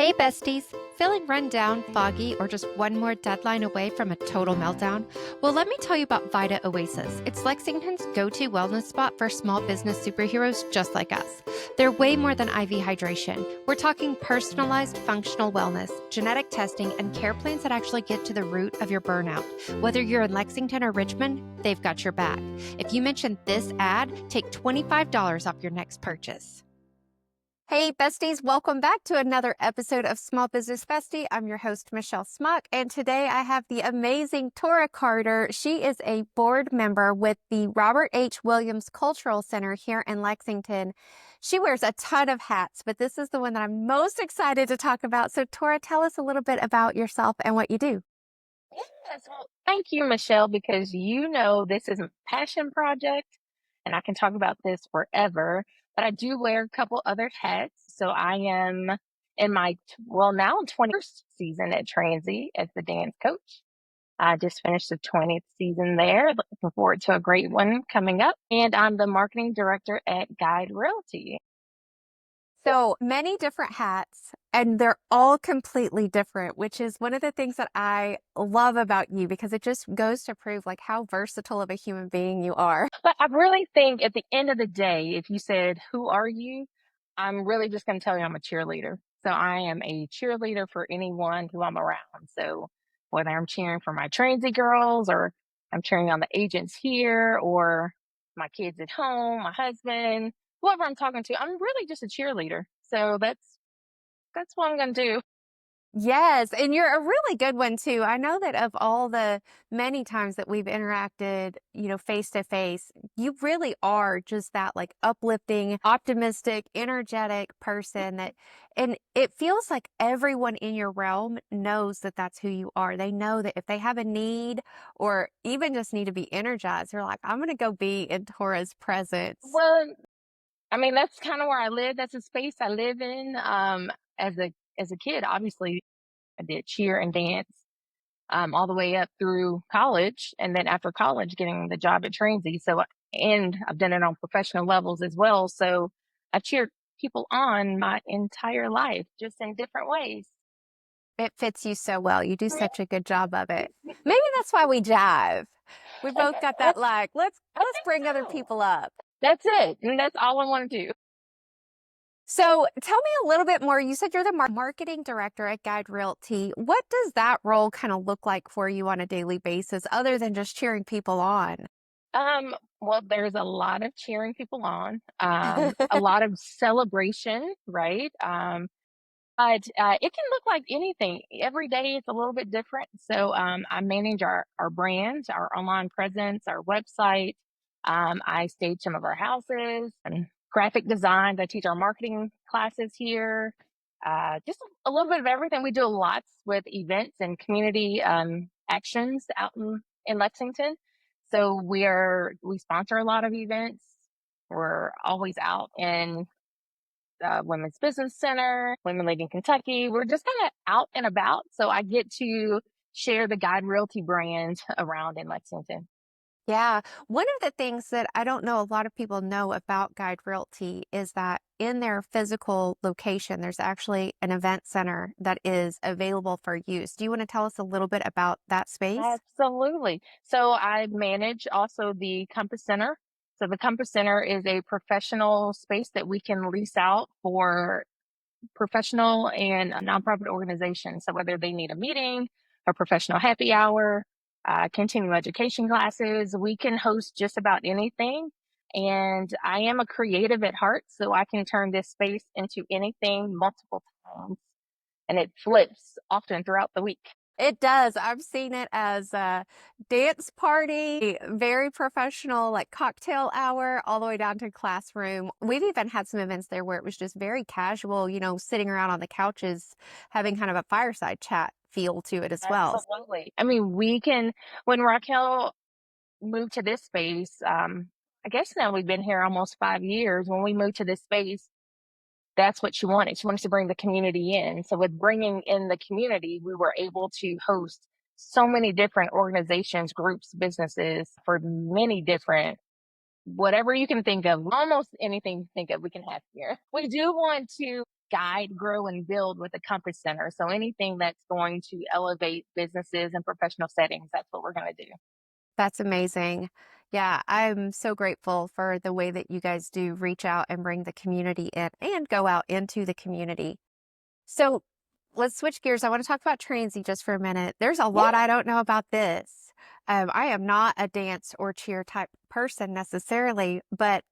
Hey besties! Feeling run down, foggy, or just one more deadline away from a total meltdown? Well, let me tell you about Vita Oasis. It's Lexington's go-to wellness spot for small business superheroes just like us. They're way more than IV hydration. We're talking personalized functional wellness, genetic testing, and care plans that actually get to the root of your burnout. Whether you're in Lexington or Richmond, they've got your back. If you mention this ad, take $25 off your next purchase. Hey besties, welcome back to another episode of Small Business Bestie. I'm your host, Michelle Smuck, and today I have the amazing Tora Carter. She is a board member with the Robert H. Williams Cultural Center here in Lexington. She wears a ton of hats, but this is the one that I'm most excited to talk about. So Tora, tell us a little bit about yourself and what you do. Yes, well, thank you, Michelle, because you know this is a passion project and I can talk about this forever, but I do wear a couple other hats. So I am in my, now 21st season at Transy as the dance coach. I just finished the 20th season there. Looking forward to a great one coming up. And I'm the marketing director at Guide Realty. So many different hats, and they're all completely different, which is one of the things that I love about you because it just goes to prove like how versatile of a human being you are. But I really think at the end of the day, if you said, "Who are you?" I'm really just going to tell you I'm a cheerleader. So I am a cheerleader for anyone who I'm around. So whether I'm cheering for my Transy girls or I'm cheering on the agents here or my kids at home, my husband, whoever I'm talking to, I'm really just a cheerleader. So that's what I'm going to do. Yes, and you're a really good one too. I know that of all the many times that we've interacted, face to face, you really are just that like uplifting, optimistic, energetic person and it feels like everyone in your realm knows that that's who you are. They know that if they have a need or even just need to be energized, they're like, I'm going to go be in Tora's presence. Well, I mean, that's kind of where I live. That's a space I live in. As a kid, obviously, I did cheer and dance all the way up through college, and then after college, getting the job at Transy. And I've done it on professional levels as well. So I've cheered people on my entire life, just in different ways. It fits you so well. You do such a good job of it. Maybe that's why we jive. We both got that like, I let's think bring other so. people up. That's it, and that's all I want to do. So tell me a little bit more. You said you're the marketing director at Guide Realty. What does that role kind of look like for you on a daily basis, other than just cheering people on? Well, there's a lot of cheering people on, a lot of celebration, right? But it can look like anything. Every day it's a little bit different. So I manage our brands, our online presence, our website. I stage some of our houses and graphic designs. I teach our marketing classes here. Just a little bit of everything. We do lots with events and community actions out in Lexington. So we sponsor a lot of events. We're always out in Women's Business Center, Women Leading Kentucky. We're just kind of out and about. So I get to share the Guide Realty brand around in Lexington. Yeah. One of the things that I don't know a lot of people know about Guide Realty is that in their physical location, there's actually an event center that is available for use. Do you want to tell us a little bit about that space? Absolutely. So I manage also the Compass Center. So the Compass Center is a professional space that we can lease out for professional and nonprofit organizations. So whether they need a meeting, a professional happy hour, continuing education classes, we can host just about anything. And I am a creative at heart, so I can turn this space into anything multiple times. And it flips often throughout the week. It does. I've seen it as a dance party, very professional, like cocktail hour, all the way down to classroom. We've even had some events there where it was just very casual, sitting around on the couches, having kind of a fireside chat feel to it as well. Absolutely. I mean, when Raquel moved to this space, I guess now we've been here almost 5 years. When we moved to this space, that's what she wanted. She wanted to bring the community in. So with bringing in the community, we were able to host so many different organizations, groups, businesses for many different, whatever you can think of, almost anything you think of, we can have here. We do want to guide, grow, and build with the Compass Center. So anything that's going to elevate businesses and professional settings, that's what we're going to do. That's amazing. Yeah, I'm so grateful for the way that you guys do reach out and bring the community in and go out into the community. So let's switch gears. I want to talk about Transy just for a minute. There's a lot I don't know about this. I am not a dance or cheer type person necessarily, but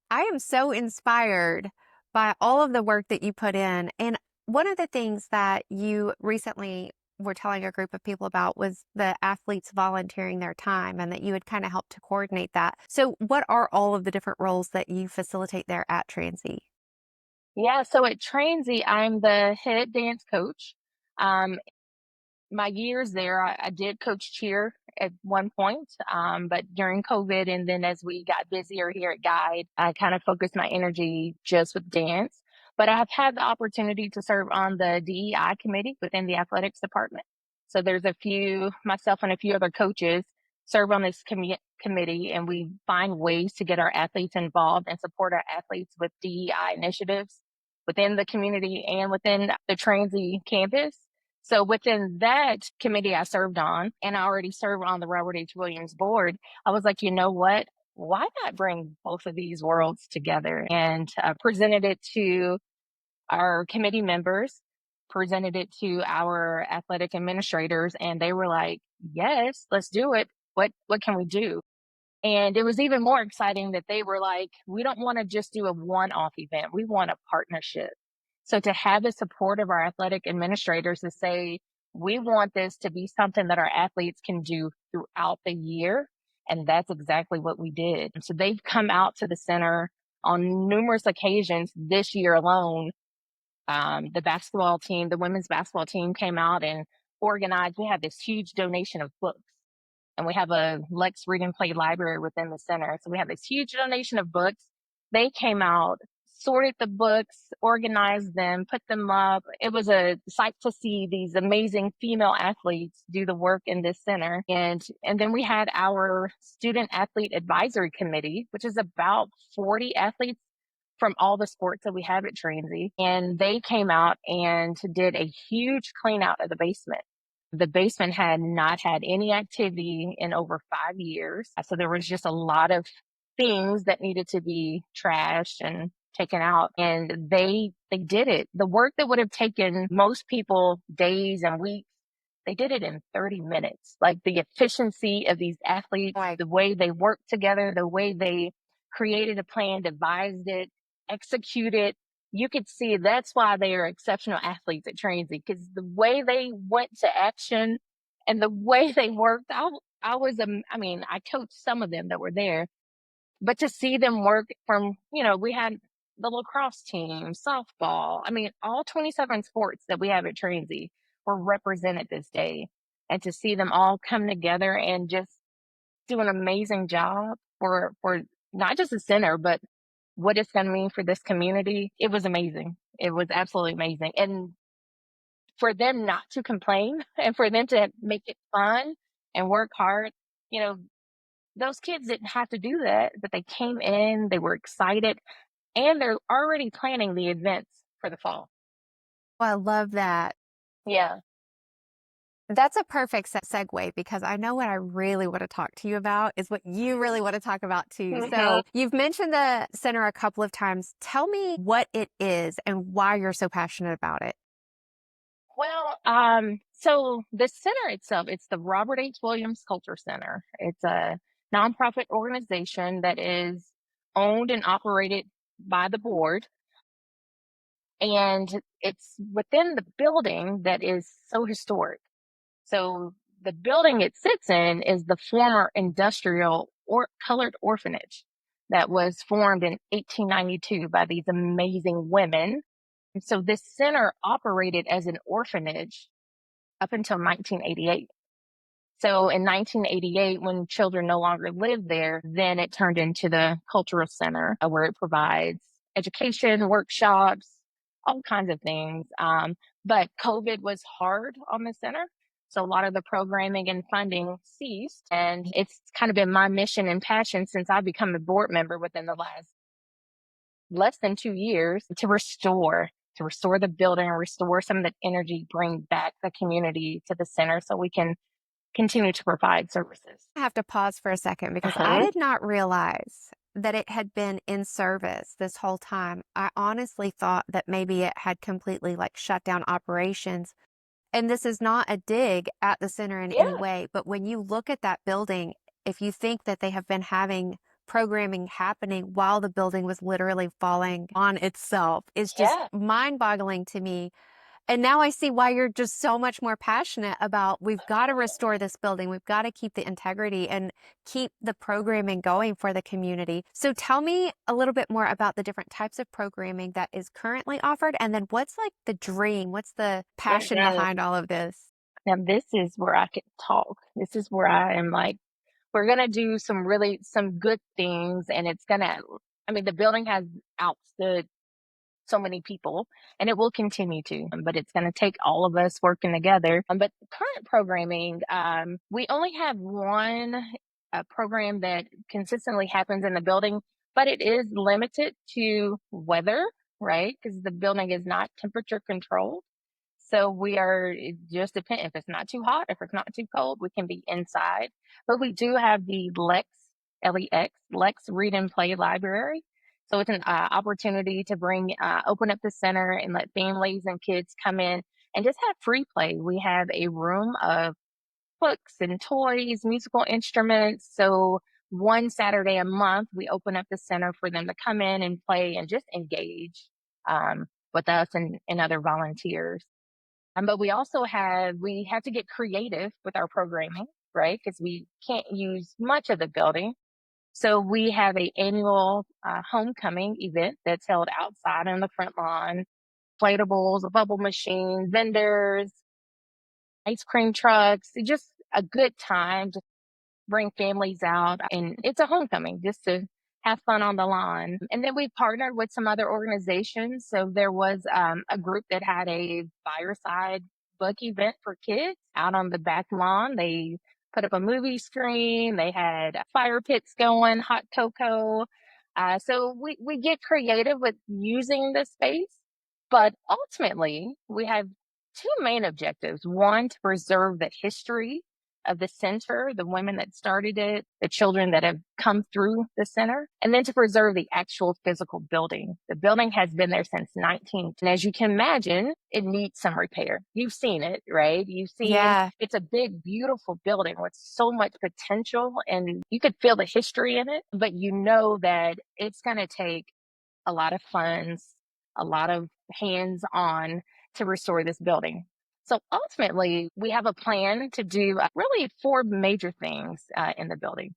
I am so inspired by all of the work that you put in. And one of the things that you recently were telling a group of people about was the athletes volunteering their time and that you would kind of help to coordinate that. So, what are all of the different roles that you facilitate there at Transy? Yeah, so at Transy, I'm the head dance coach. Um, my years there, I did coach cheer at one point, but during COVID, and then as we got busier here at Guide, I kind of focused my energy just with dance. But I've had the opportunity to serve on the DEI committee within the athletics department. So there's a few, myself and a few other coaches serve on this committee, and we find ways to get our athletes involved and support our athletes with DEI initiatives within the community and within the Transy campus. So within that committee I served on, and I already served on the Robert H. Williams board, I was like, you know what? Why not bring both of these worlds together? And presented it to our committee members, presented it to our athletic administrators, and they were like, yes, let's do it. What can we do? And it was even more exciting that they were like, we don't want to just do a one off event. We want a partnership. So to have the support of our athletic administrators to say, we want this to be something that our athletes can do throughout the year. And that's exactly what we did. So they've come out to the center on numerous occasions this year alone. The basketball team, the women's basketball team came out and organized. We had this huge donation of books, and we have a Lex Read and Play library within the center. So we have this huge donation of books. They came out, sorted the books, organized them, put them up. It was a sight to see these amazing female athletes do the work in this center. And then we had our student athlete advisory committee, which is about 40 athletes from all the sports that we have at Transy. And they came out and did a huge clean out of the basement. The basement had not had any activity in over 5 years. So there was just a lot of things that needed to be trashed and taken out. And they did it. The work that would have taken most people days and weeks, they did it in 30 minutes. Like the efficiency of these athletes, the way they worked together, the way they created a plan, devised it, executed. You could see that's why they are exceptional athletes at Transy, because the way they went to action and the way they worked, I was, I mean, I coached some of them that were there, but to see them work from, we had the lacrosse team, softball, I mean, all 27 sports that we have at Transy were represented this day. And to see them all come together and just do an amazing job for not just the center, but what it's going to mean for this community, it was amazing. It was absolutely amazing. And for them not to complain and for them to make it fun and work hard, you know, those kids didn't have to do that, but they came in, they were excited, and they're already planning the events for the fall. Oh, I love that. Yeah. That's a perfect segue because I know what I really want to talk to you about is what you really want to talk about too. So you've mentioned the center a couple of times. Tell me what it is and why you're so passionate about it. Well, so the center itself, it's the Robert H. Williams Culture Center. It's a nonprofit organization that is owned and operated by the board. And it's within the building that is so historic. So the building it sits in is the former industrial or colored orphanage that was formed in 1892 by these amazing women. And so this center operated as an orphanage up until 1988. So in 1988, when children no longer lived there, then it turned into the cultural center where it provides education, workshops, all kinds of things. But COVID was hard on the center. So a lot of the programming and funding ceased. And it's kind of been my mission and passion since I've become a board member within the last less than 2 years to restore to restore the building, restore some of the energy, bring back the community to the center so we can continue to provide services. I have to pause for a second because I Uh-huh. did not realize that it had been in service this whole time. I honestly thought that maybe it had completely like shut down operations. And this is not a dig at the center in any Yeah, way, but when you look at that building, if you think that they have been having programming happening while the building was literally falling on itself, is just yeah. mind-boggling to me. And now I see why you're just so much more passionate about we've got to restore this building. We've got to keep the integrity and keep the programming going for the community. So tell me a little bit more about the different types of programming that is currently offered. And then what's like the dream? What's the passion Mhm. behind all of this? Now this is where I can talk. This is where I am like, we're gonna do some good things, and it's gonna. I mean, the building has outstood so many people, and it will continue to, but it's going to take all of us working together. But current programming, we only have one program that consistently happens in the building, but it is limited to weather, right? Because the building is not temperature controlled. So it just depends. If it's not too hot, if it's not too cold, we can be inside. But we do have the Lex Read and Play Library. So it's an opportunity to open up the center and let families and kids come in and just have free play. We have a room of books and toys, musical instruments. So one Saturday a month, we open up the center for them to come in and play and just engage with us and other volunteers. But we have to get creative with our programming, right? Because we can't use much of the building. So we have a annual homecoming event that's held outside on the front lawn. Inflatables, a bubble machine, vendors, ice cream trucks, just a good time bring families out, and it's a homecoming just to have fun on the lawn. And then we partnered with some other organizations. So there was a group that had a fireside book event for kids out on the back lawn. They put up a movie screen, they had fire pits going, hot cocoa. So we get creative with using the space, but ultimately we have two main objectives. One, to preserve the history of the center, the women that started it, the children that have come through the center, and then to preserve the actual physical building. The building has been there since 19. And as you can imagine, it needs some repair. You've seen it, right? You've seen Yeah, it's a big, beautiful building with so much potential, and you could feel the history in it, but you know that it's going to take a lot of funds, a lot of hands on to restore this building. So ultimately, we have a plan to do really four major things in the building.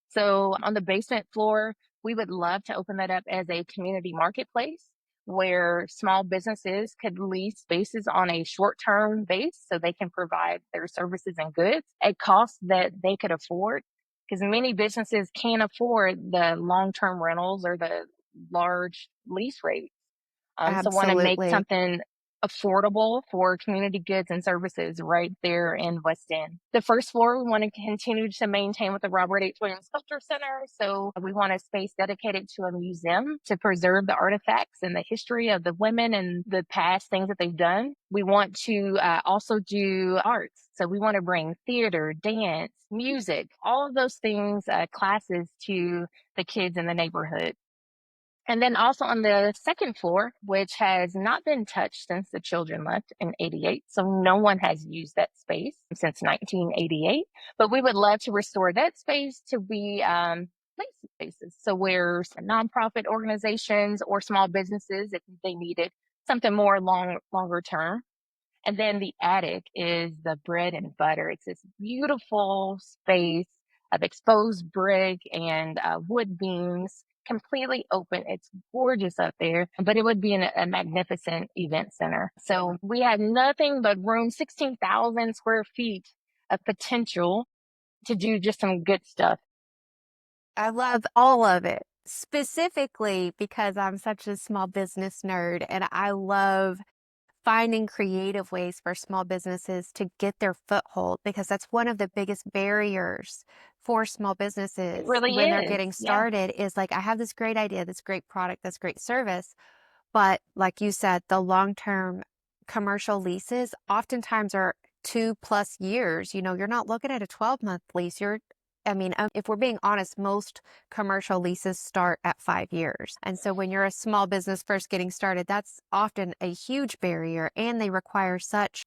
So on the basement floor, we would love to open that up as a community marketplace where small businesses could lease spaces on a short term base so they can provide their services and goods at costs that they could afford. Because many businesses can't afford the long term rentals or the large lease rates. So want to make absolutely. something affordable for community goods and services right there in West End. The first floor, we want to continue to maintain with the Robert H. Williams Sculpture Center. So we want a space dedicated to a museum to preserve the artifacts and the history of the women and the past things that they've done. We want to also do arts. So we want to bring theater, dance, music, all of those things, classes to the kids in the neighborhood. And then also on the second floor, which has not been touched since the children left in 88. So no one has used that space since 1988. But we would love to restore that space to be place spaces. So where nonprofit organizations or small businesses, if they needed something more longer term. And then the attic is the bread and butter. It's this beautiful space of exposed brick and wood beams, completely open. It's gorgeous up there, but it would be a magnificent event center. So we have nothing but room, 16,000 square feet of potential to do just some good stuff. I love all of it, specifically because I'm such a small business nerd and I love finding creative ways for small businesses to get their foothold because that's one of the biggest barriers for small It businesses really when they're is. getting Yeah. started is like, I have this great idea, this great product, this great service, But like you said, the long-term commercial leases oftentimes are 2+ years. You're not looking at a 12-month lease. If we're being honest, most commercial leases start at 5 years. And so when you're a small business first getting started, that's often a huge barrier, and they require such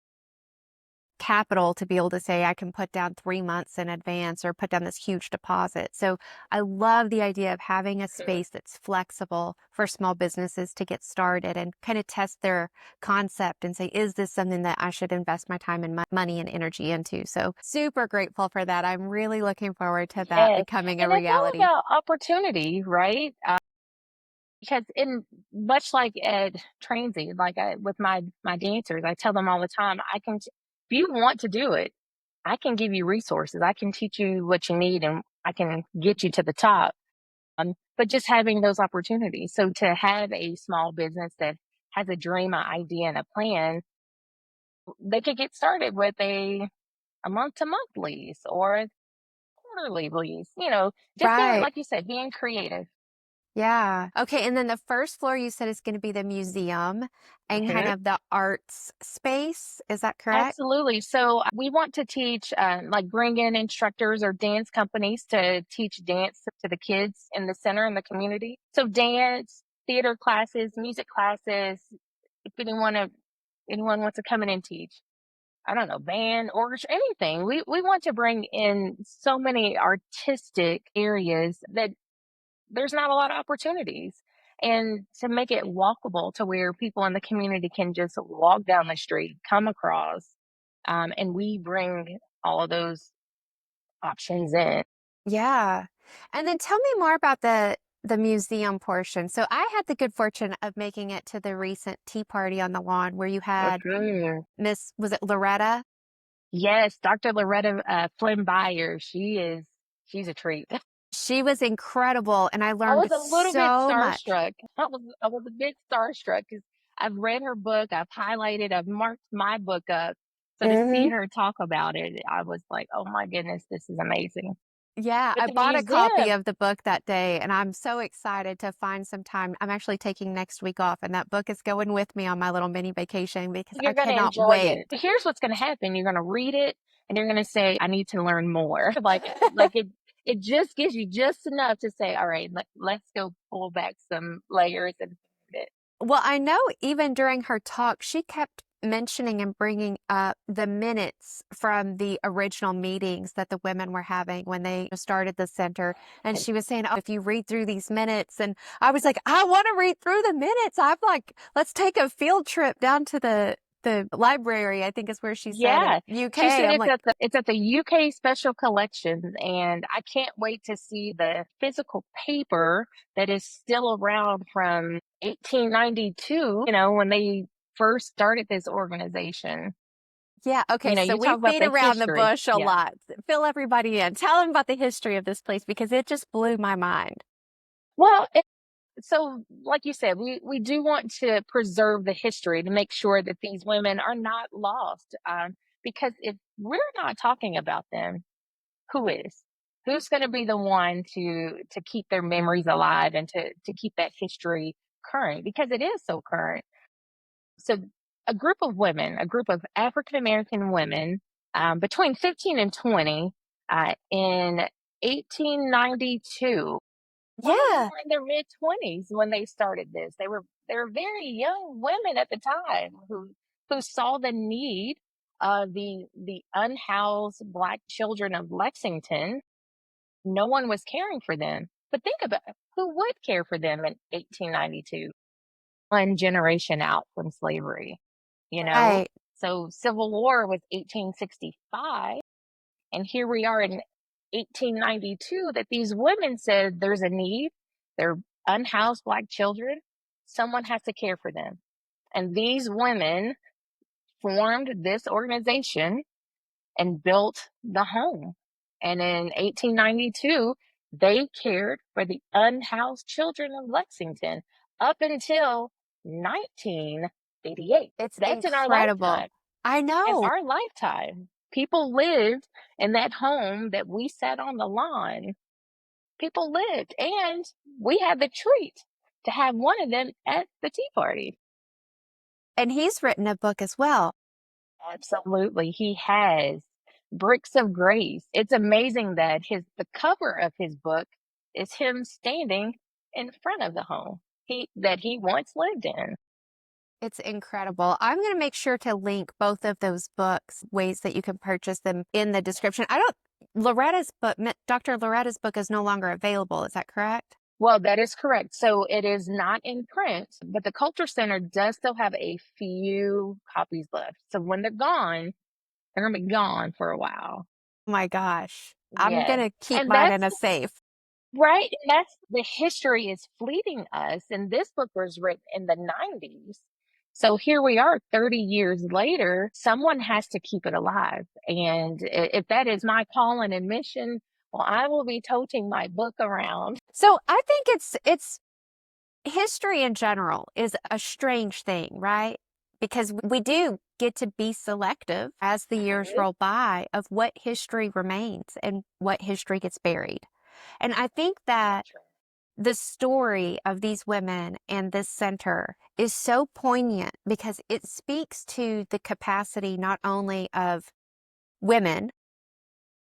capital to be able to say, I can put down 3 months in advance or put down this huge deposit. So I love the idea of having a space that's flexible for small businesses to get started and kind of test their concept and say, is this something that I should invest my time and money and energy into? So super grateful for that. I'm really looking forward to that Yes, becoming a and it's all reality. about opportunity, right? Because in much like at Transy, like with my dancers, I tell them all the time, if you want to do it, I can give you resources. I can teach you what you need, and I can get you to the top. But just having those opportunities. So to have a small business that has a dream, an idea, and a plan, they could get started with a month to month lease or a quarterly lease. Just being, Right. like you said, being creative. Yeah. Okay. And then the first floor you said is going to be the museum and kind Mhm. of the arts space. Is that correct? Absolutely. So we want to teach, like bring in instructors or dance companies to teach dance to the kids in the center in the community. So dance, theater classes, music classes. If anyone wants to come in and teach, I don't know, band, orchestra, anything. We want to bring in so many artistic areas that there's not a lot of opportunities. And to make it walkable to where people in the community can just walk down the street, come across, and we bring all of those options in. Yeah. And then tell me more about the museum portion. So I had the good fortune of making it to the recent tea party on the lawn where you had Mhm. was it Loretta? Yes, Dr. Loretta Flynn Byers. She's a treat. She was incredible and I I learned was a little bit so much. starstruck. I was a bit starstruck because I've read her book, I've highlighted, I've marked my book up. So to see Hmm. her talk about it, I was like, "Oh my goodness, this is amazing." Yeah, But I the bought a copy museum, of the book that day and I'm so excited to find some time. I'm actually taking next week off and that book is going with me on my little mini vacation because I you're going to cannot enjoy it. wait. But here's what's going to happen: you're going to read it, and you're going to say, "I need to learn more." Like it just gives you just enough to say, "All right, let's go pull back some layers and find it." Well, I know even during her talk, she kept mentioning and bringing up the minutes from the original meetings that the women were having when they started the center. And she was saying, oh, if you read through these minutes, and I was like, I want to read through the minutes. I'm like, let's take a field trip down to the library, I think is where she said in Yeah. She UK. said I'm like, it's at the UK Special Collections, and I can't wait to see the physical paper that is still around from 1892, when they first started this organization. yeah, okay, so You we talk about beat the around the history. bush a Yeah. lot. Fill everybody in. Tell them about the history of this place because it just blew my mind. Well, so like you said, we do want to preserve the history to make sure that these women are not lost. Because if we're not talking about them, who is? Who's going to be the one to keep their memories alive and to keep that history current, because it is so current. So a group of women, a group of African American women, between 15 and 20, in 1892, probably Yeah. were in their mid 20s when they started this. They were very young women at the time who saw the need of the unhoused Black children of Lexington. No one was caring for them. But think about it, who would care for them in 1892, one generation out from slavery, you know? Right. So Civil War was 1865, and here we are in 1892 that these women said there's a need. They're unhoused Black children. Someone has to care for them. And these women formed this organization and built the home. And in 1892, they cared for the unhoused children of Lexington up until 1988. It's That's in our incredible. lifetime. I In know. our lifetime, people lived in that home that we sat on the lawn. People lived, and we had the treat to have one of them at the tea party. And he's written a book as well. Absolutely, he has. Bricks of Grace. It's amazing that his the cover of his book is him standing in front of the home he once lived in. It's incredible. I'm going to make sure to link both of those books, ways that you can purchase them in the description. Loretta's book, Dr. Loretta's book is no longer available. Is that correct? Well, that is correct. So it is not in print, but the Culture Center does still have a few copies left. So when they're gonna be gone for a while. Oh my gosh. I'm going Yes. to keep And mine that's in a safe. right. And that's the history is fleeting us. And this book was written in the 90s. So here we are 30 years later. Someone has to keep it alive. And if that is my calling and mission, well, I will be toting my book around. So I think it's history in general is a strange thing, right? Because we do get to be selective as the years Mhm. roll by of what history remains and what history gets buried. And I think that the story of these women and this center is so poignant because it speaks to the capacity not only of women,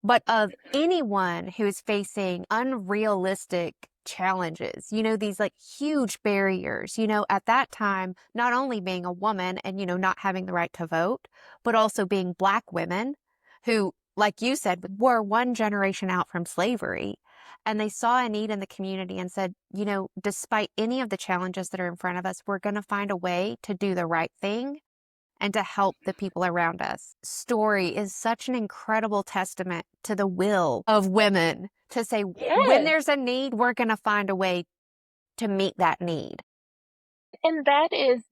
but of anyone who is facing unrealistic challenges, these like huge barriers, at that time, not only being a woman and, not having the right to vote, but also being Black women who, like you said, were one generation out from slavery. And they saw a need in the community and said, despite any of the challenges that are in front of us, we're going to find a way to do the right thing and to help the people around us. Story is such an incredible testament to the will of women to say, when Yes. there's a need, we're going to find a way to meet that need. And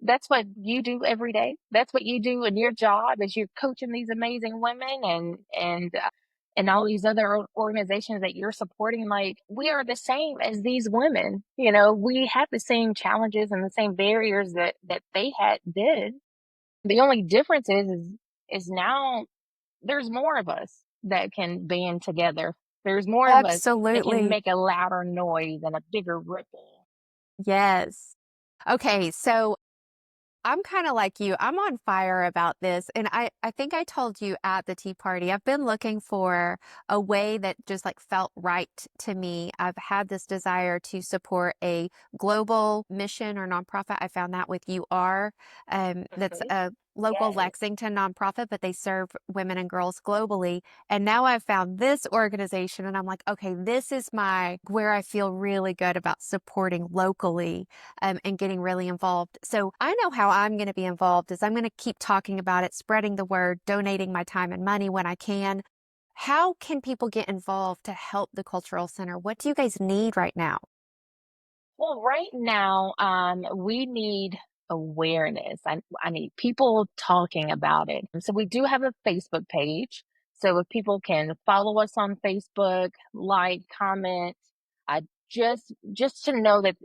that's what you do every day. That's what you do in your job is you're coaching these amazing women and all these other organizations that you're supporting. Like we are the same as these women. We have the same challenges and the same barriers that they had did. The only difference is now there's more of us that can band together. There's more of us that can Absolutely. make a louder noise and a bigger ripple. Yes. Okay, so I'm kind of like you. I'm on fire about this. And I think I told you at the tea party, I've been looking for a way that just like felt right to me. I've had this desire to support a global mission or nonprofit. I found that with You Are. That's Mhm. a local Yes. Lexington nonprofit, but they serve women and girls globally. And now I've found this organization and I'm like, okay, this is where I feel really good about supporting locally and getting really involved. So I know how I'm going to be involved is I'm going to keep talking about it, spreading the word, donating my time and money when I can. How can people get involved to help the cultural center? What do you guys need right now? Well, right now, we need awareness. I need people talking about it. So we do have a Facebook page. So if people can follow us on Facebook, like, comment, uh, just to know that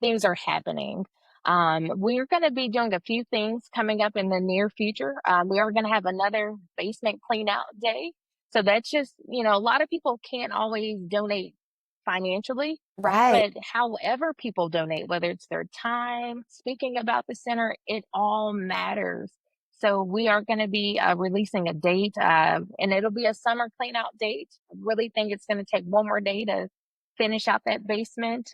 things are happening. We're going to be doing a few things coming up in the near future. We are going to have another basement clean out day. So that's just, a lot of people can't always donate financially, Right. but however people donate, whether it's their time, speaking about the center, it all matters. So we are going to be releasing a date, and it'll be a summer clean out date. I really think it's going to take one more day to finish out that basement.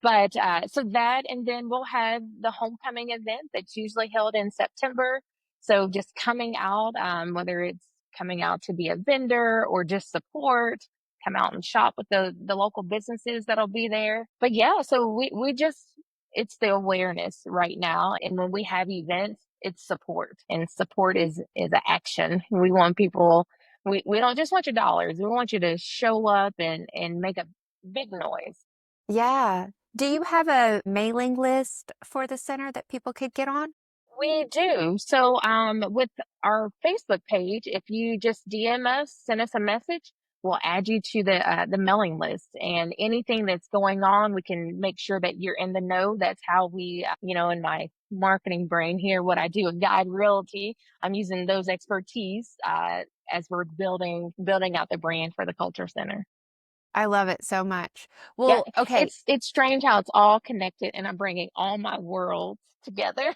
But so that, and then we'll have the homecoming event that's usually held in September. So just coming out, whether it's coming out to be a vendor or just support, come out and shop with the local businesses that'll be there. But yeah, so we just it's the awareness right now, and when we have events, it's support, and support is an action. We want people. We don't just want your dollars. We want you to show up and make a big noise. Yeah. Do you have a mailing list for the center that people could get on? We do. So, with our Facebook page, if you just DM us, send us a message, we'll add you to the mailing list. And anything that's going on, we can make sure that you're in the know. That's how we, in my marketing brain here, what I do at Guide Realty, I'm using those expertise as we're building out the brand for the Culture Center. I love it so much. Yeah, Well, okay. it's strange how it's all connected, and I'm bringing all my worlds together.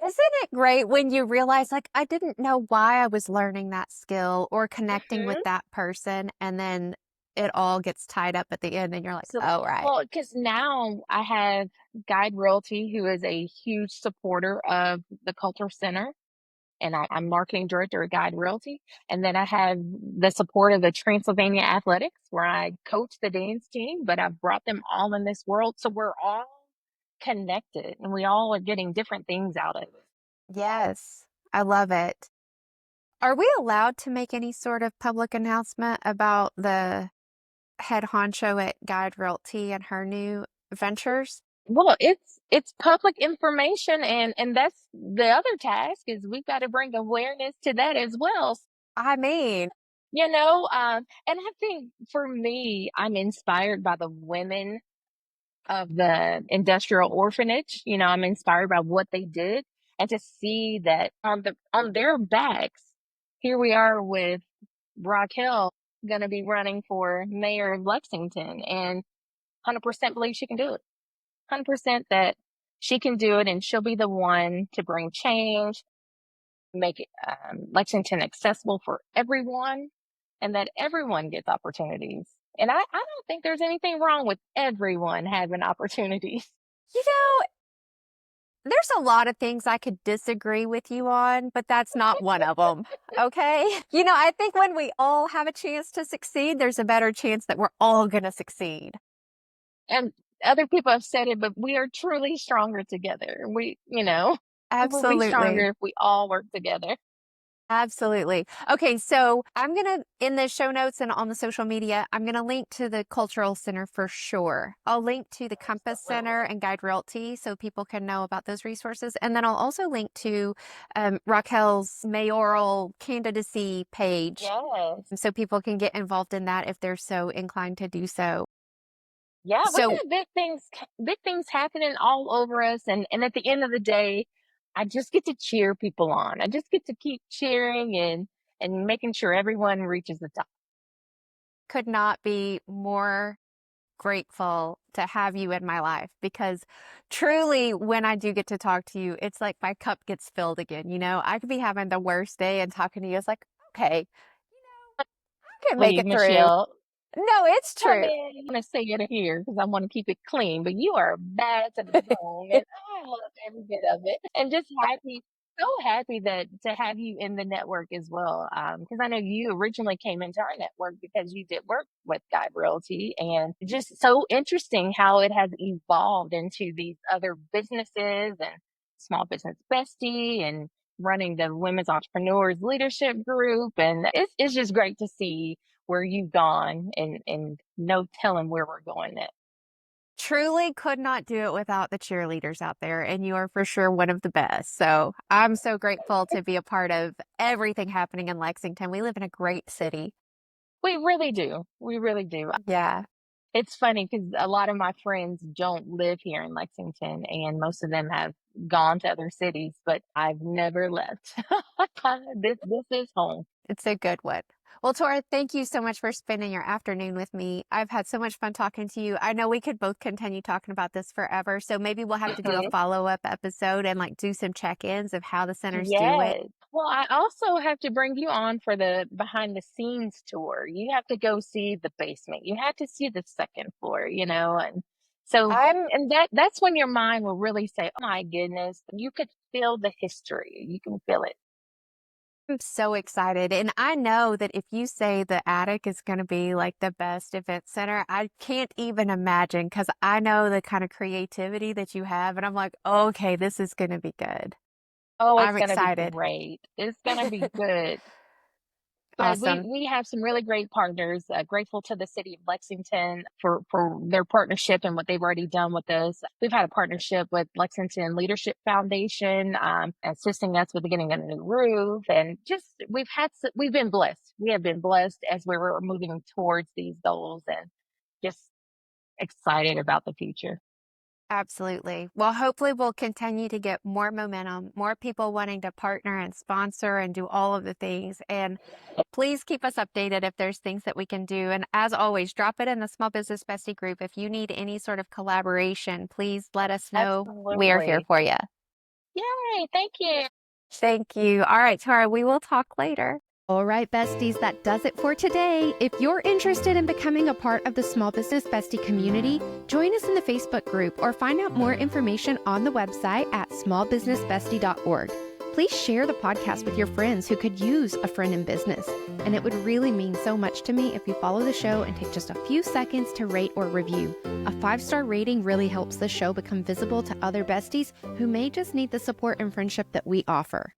Isn't it great when you realize, like, I didn't know why I was learning that skill or connecting with Mhm. that person, and then it all gets tied up at the end, and you're like, So, oh, right. well, because now I have Guide Realty, who is a huge supporter of the Culture Center, and I'm marketing director at Guide Realty. And then I have the support of the Transylvania Athletics, where I coach the dance team, but I've brought them all in this world. So we're all connected and we all are getting different things out of it. Yes, I love it. Are we allowed to make any sort of public announcement about the head honcho at Guide Realty and her new ventures? Well, it's public information, and that's the other task is we've got to bring awareness to that as well. I mean, And I think for me, I'm inspired by the women of the industrial orphanage. I'm inspired by what they did, and to see that on their backs, here we are with Raquel going to be running for mayor of Lexington, and 100% believe she can do it. 100% that she can do it, and she'll be the one to bring change, make Lexington accessible for everyone, and that everyone gets opportunities. And I don't think there's anything wrong with everyone having opportunities. you know, there's a lot of things I could disagree with you on, but that's not one of them. Okay. I think when we all have a chance to succeed, there's a better chance that we're all going to succeed. And other people have said it, but we are truly stronger together. We will be Absolutely. stronger if we all work together. Absolutely. Okay, so I'm going to, in the show notes and on the social media, I'm going to link to the Cultural Center for sure. I'll link to the Compass Center and Guide Realty so people can know about those resources. And then I'll also link to Raquel's mayoral candidacy page Yes. so people can get involved in that if they're so inclined to do so. Yeah, we So got big things happening all over us, and at the end of the day, I just get to cheer people on. I just get to keep cheering and making sure everyone reaches the top. could not be more grateful to have you in my life because truly, when I do get to talk to you, it's like my cup gets filled again. I could be having the worst day and talking to you. It's like, okay, I can make Please, it through. Michelle. No, it's I true. mean, I'm gonna say it here because I want to keep it clean, but you are bad to the bone, and I love every bit of it. And just happy, so happy that to have you in the network as well. Because I know you originally came into our network because you did work with Guide Realty, and just so interesting how it has evolved into these other businesses and Small Business Bestie and running the Women's Entrepreneurs Leadership Group, and it's just great to see where you've gone and no telling where we're going next. Truly could not do it without the cheerleaders out there, and you are for sure one of the best. So I'm so grateful to be a part of everything happening in Lexington. We live in a great city. We really do. We really do. Yeah. It's funny because a lot of my friends don't live here in Lexington, and most of them have gone to other cities, but I've never left. This is home. It's a good one. Well, Tora, thank you so much for spending your afternoon with me. I've had so much fun talking to you. I know we could both continue talking about this forever, so maybe we'll have to do a follow-up episode and like do some check-ins of how the centers do it. Yes. Well, I also have to bring you on for the behind the scenes tour. You have to go see the basement. You have to see the second floor, and so I'm and that's when your mind will really say, "Oh my goodness, you could feel the history. You can feel it." so excited. And I know that if you say the attic is going to be like the best event center, I can't even imagine because I know the kind of creativity that you have. And I'm like, okay, this is going to be good. Oh, it's I'm going to be excited. great. It's going to be good. But we Awesome. we have some really great partners. Grateful to the city of Lexington for their partnership and what they've already done with us. We've had a partnership with Lexington Leadership Foundation, assisting us with getting a new roof, and just we've been blessed. We have been blessed as we were moving towards these goals, and just excited about the future. Absolutely. Well, hopefully we'll continue to get more momentum, more people wanting to partner and sponsor and do all of the things. And please keep us updated if there's things that we can do. And as always, drop it in the Small Business Bestie group. If you need any sort of collaboration, please let us know. We are here Absolutely. for you. Yay, thank you. Thank you. All right, Tora, we will talk later. All right, besties, that does it for today. If you're interested in becoming a part of the Small Business Bestie community, join us in the Facebook group or find out more information on the website at smallbusinessbestie.org. Please share the podcast with your friends who could use a friend in business. And it would really mean so much to me if you follow the show and take just a few seconds to rate or review. A 5-star rating really helps the show become visible to other besties who may just need the support and friendship that we offer.